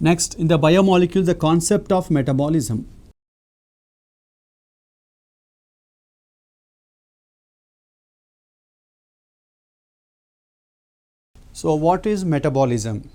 Next, in the biomolecules, the concept of metabolism. So, what is metabolism?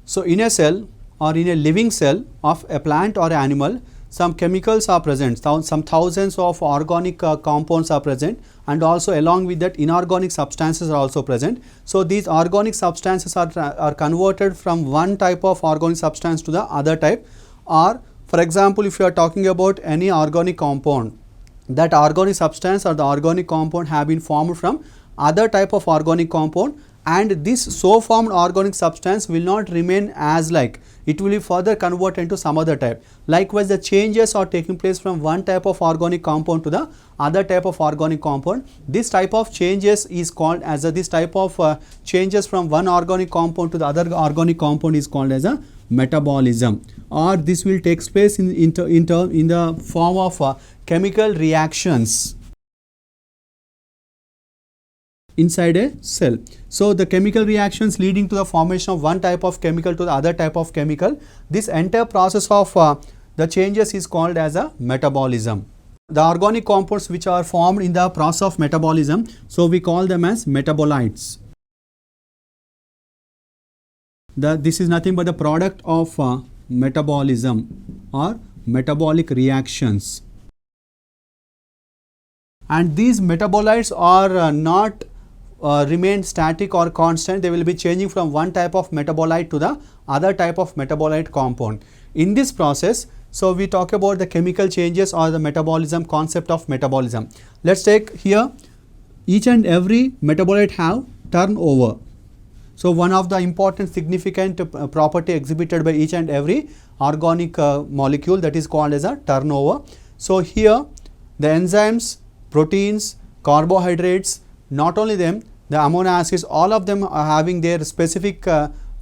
So, in a cell or in a living cell of a plant or animal, some chemicals are present, some thousands of organic compounds are present, and also along with that inorganic substances are also present. So, these organic substances are converted from one type of organic substance to the other type, or for example, if you are talking about any organic compound, that organic substance or the organic compound have been formed from other type of organic compound, and this so formed organic substance will not remain as like, it will be further converted into some other type. Likewise, the changes are taking place from one type of organic compound to the other type of organic compound. This type of changes is called as this type of changes from one organic compound to the other organic compound is called as a metabolism, or this will take place in the form of chemical reactions inside a cell. So, the chemical reactions leading to the formation of one type of chemical to the other type of chemical, this entire process of the changes is called as a metabolism. The organic compounds which are formed in the process of metabolism, so we call them as metabolites. This is nothing but the product of metabolism or metabolic reactions. And these metabolites are not remain static or constant, they will be changing from one type of metabolite to the other type of metabolite compound. In this process, so we talk about the chemical changes or the metabolism, concept of metabolism. Let us take here, each and every metabolite have turnover. So, one of the important significant property exhibited by each and every organic molecule, that is called as a turnover. So, here the enzymes, proteins, carbohydrates, not only them, the amino acids, all of them are having their specific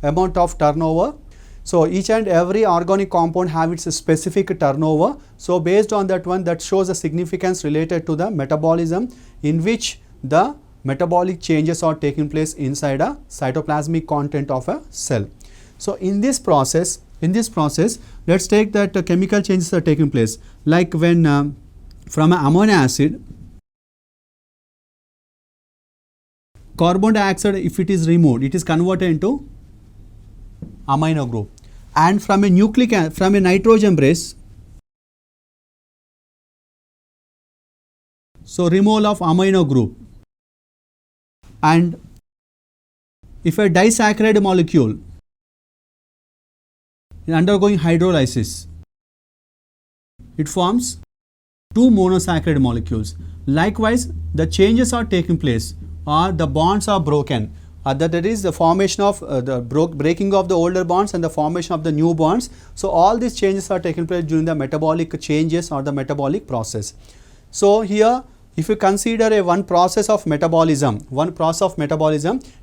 amount of turnover. So, each and every organic compound have its specific turnover. So, based on that one, that shows the significance related to the metabolism, in which the metabolic changes are taking place inside a cytoplasmic content of a cell. So, in this process, let us take that chemical changes are taking place, like when from an amino acid, carbon dioxide, if it is removed, it is converted into amino group, and from a nitrogen base, so removal of amino group, and if a disaccharide molecule is undergoing hydrolysis, it forms two monosaccharide molecules. Likewise, the changes are taking place, or the bonds are broken, that is the formation of breaking of the older bonds and the formation of the new bonds. So, all these changes are taking place during the metabolic changes or the metabolic process. So, here if you consider one process of metabolism,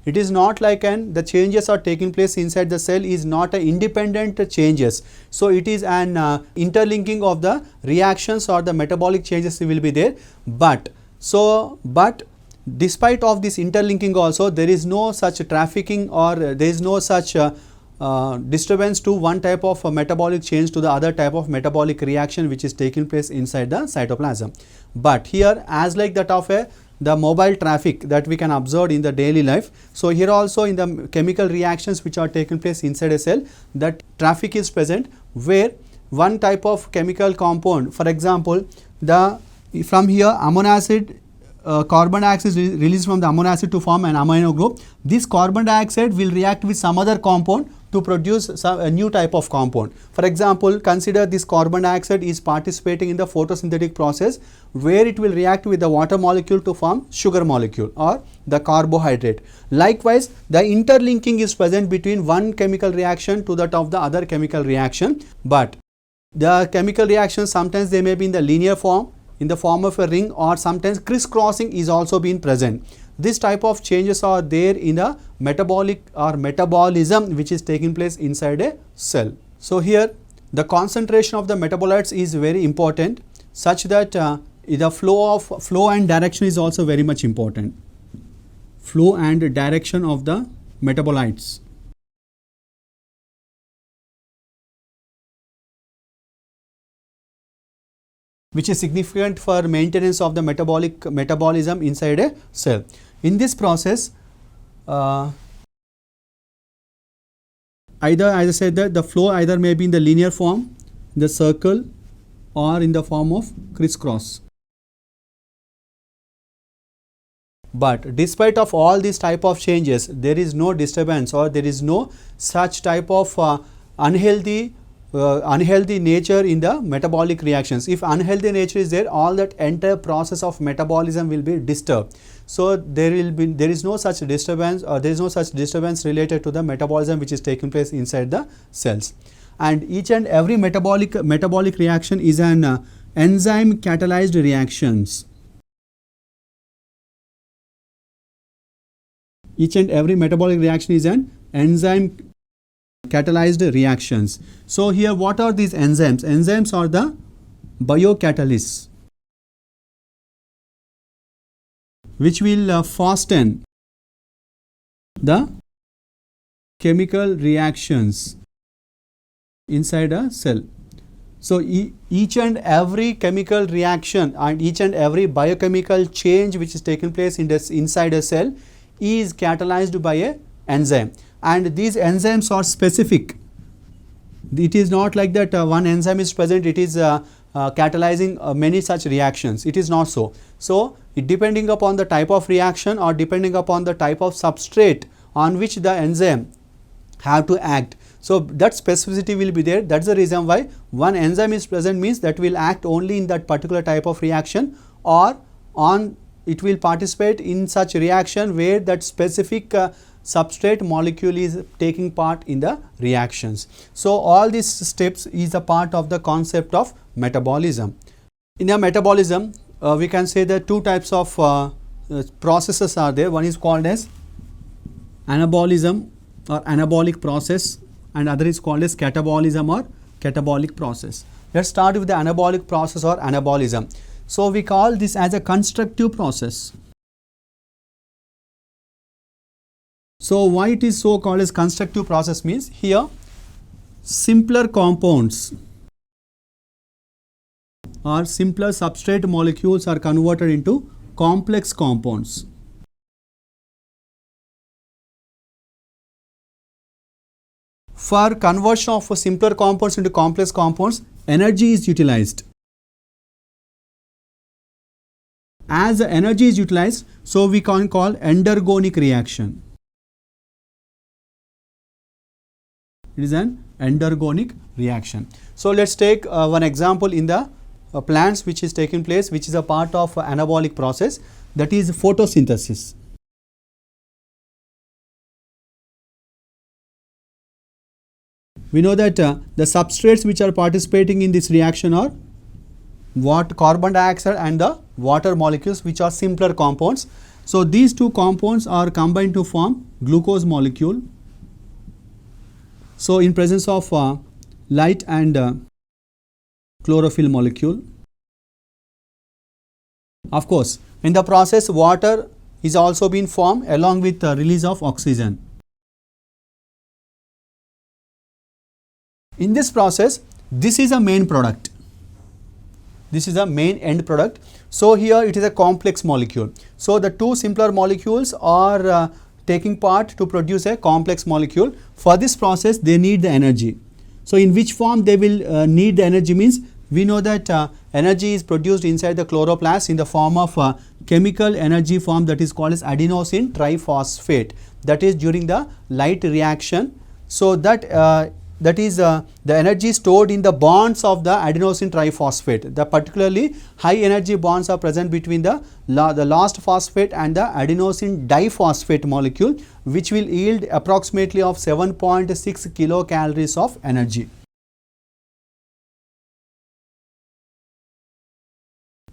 it is not like the changes are taking place inside the cell is not an independent changes. So, it is an interlinking of the reactions or the metabolic changes will be there, but despite of this interlinking also, there is no such trafficking or there is no such disturbance to one type of metabolic change to the other type of metabolic reaction which is taking place inside the cytoplasm. But here, as like that of the mobile traffic that we can observe in the daily life, so here also in the chemical reactions which are taking place inside a cell, that traffic is present, where one type of chemical compound, for example, from here amino acid, carbon dioxide is released from the amino acid to form an amino group. This carbon dioxide will react with some other compound to produce a new type of compound. For example, consider this carbon dioxide is participating in the photosynthetic process, where it will react with the water molecule to form sugar molecule or the carbohydrate. Likewise, the interlinking is present between one chemical reaction to that of the other chemical reaction, but the chemical reactions sometimes they may be in the linear form, in the form of a ring, or sometimes crisscrossing is also being present. This type of changes are there in the metabolic or metabolism which is taking place inside a cell. So, here the concentration of the metabolites is very important, such that the flow and direction is also very much important. Flow and direction of the metabolites. which is significant for maintenance of the metabolism inside a cell. In this process, either, as I said, that the flow either may be in the linear form, the circle, or in the form of crisscross. But despite of all these type of changes, there is no disturbance or there is no such type of unhealthy nature in the metabolic reactions. If unhealthy nature is there, all that entire process of metabolism will be disturbed. So there is no such disturbance, or there is no such disturbance related to the metabolism which is taking place inside the cells. And each and every metabolic reaction is an enzyme catalyzed reactions. Each and every metabolic reaction is an enzyme catalyzed reactions. So here, what are these enzymes? Enzymes are the biocatalysts, which will fasten the chemical reactions inside a cell. So each and every chemical reaction and each and every biochemical change which is taking place inside a cell is catalyzed by a enzyme, and these enzymes are specific. It is not like that one enzyme is present, it is catalyzing many such reactions. It is not so. So depending upon the type of reaction or depending upon the type of substrate on which the enzyme have to act, so that specificity will be there. That's the reason why one enzyme is present means that will act only in that particular type of reaction, or it will participate in such reaction where that specific substrate molecule is taking part in the reactions. So all these steps is a part of the concept of metabolism. In a metabolism, we can say that two types of processes are there. One is called as anabolism or anabolic process, and other is called as catabolism or catabolic process. Let's start with the anabolic process or anabolism. So we call this as a constructive process. So why it is so called as constructive process means, here simpler compounds or simpler substrate molecules are converted into complex compounds. For conversion of simpler compounds into complex compounds, energy is utilized. As the energy is utilized, so we can call endergonic reaction. It is an endergonic reaction. So let's take one example in the plants which is taking place, which is a part of anabolic process, that is photosynthesis. We know that the substrates which are participating in this reaction are carbon dioxide and the water molecules, which are simpler compounds. So these two compounds are combined to form glucose molecule. So in presence of light and chlorophyll molecule. Of course, in the process, water is also been formed along with the release of oxygen. In this process, this is a main product. This is a main end product. So here it is a complex molecule. So the two simpler molecules are taking part to produce a complex molecule. For this process, they need the energy. So in which form they will need the energy means, we know that energy is produced inside the chloroplast in the form of chemical energy form, that is called as adenosine triphosphate. That is during the light reaction. So that is the energy stored in the bonds of the adenosine triphosphate. The particularly high energy bonds are present between the last phosphate and the adenosine diphosphate molecule, which will yield approximately of 7.6 kilocalories of energy.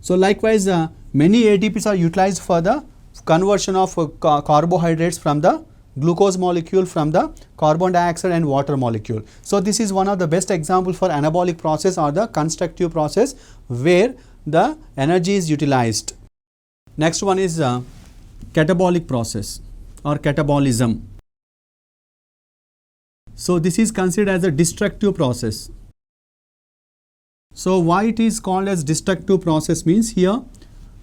So likewise, many ATPs are utilized for the conversion of carbohydrates from the glucose molecule, from the carbon dioxide and water molecule. So this is one of the best example for anabolic process or the constructive process where the energy is utilized. Next one is catabolic process or catabolism. So this is considered as a destructive process. So why it is called as destructive process means here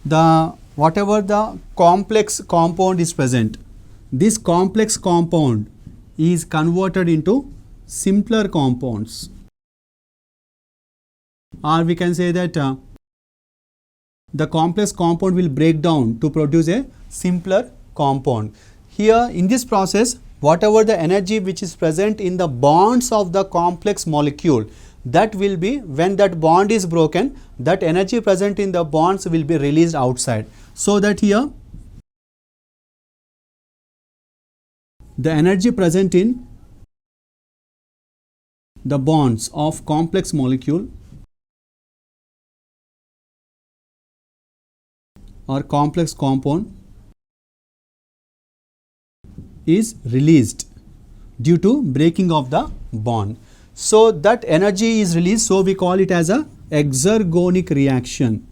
the whatever the complex compound is present, this complex compound is converted into simpler compounds, or we can say that the complex compound will break down to produce a simpler compound. Here in this process, whatever the energy which is present in the bonds of the complex molecule, that will be, when that bond is broken, that energy present in the bonds will be released outside. So that here the energy present in the bonds of complex molecule or complex compound is released due to breaking of the bond. So that energy is released, so we call it as a exergonic reaction.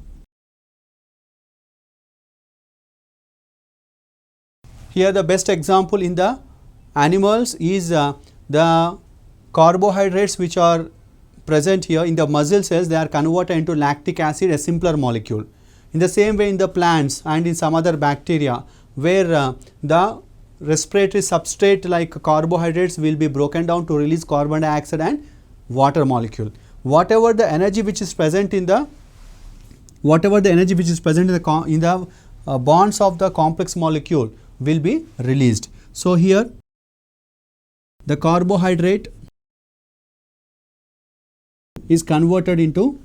Here the best example in the animals is the carbohydrates which are present here in the muscle cells, they are converted into lactic acid, a simpler molecule. In the same way in the plants and in some other bacteria where the respiratory substrate like carbohydrates will be broken down to release carbon dioxide and water molecule. Whatever the energy which is present in the bonds of the complex molecule will be released. So here the carbohydrate is converted into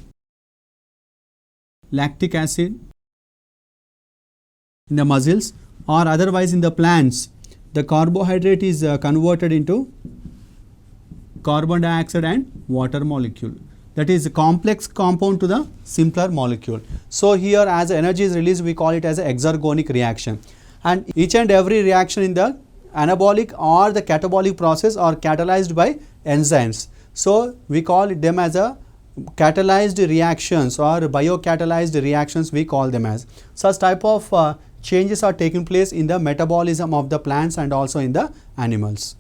lactic acid in the muscles, or otherwise in the plants the carbohydrate is converted into carbon dioxide and water molecule, that is a complex compound to the simpler molecule. So here as energy is released, we call it as an exergonic reaction, and each and every reaction in the anabolic or the catabolic process are catalyzed by enzymes. So we call them as a catalyzed reactions or biocatalyzed reactions, we call them as. Such type of changes are taking place in the metabolism of the plants and also in the animals.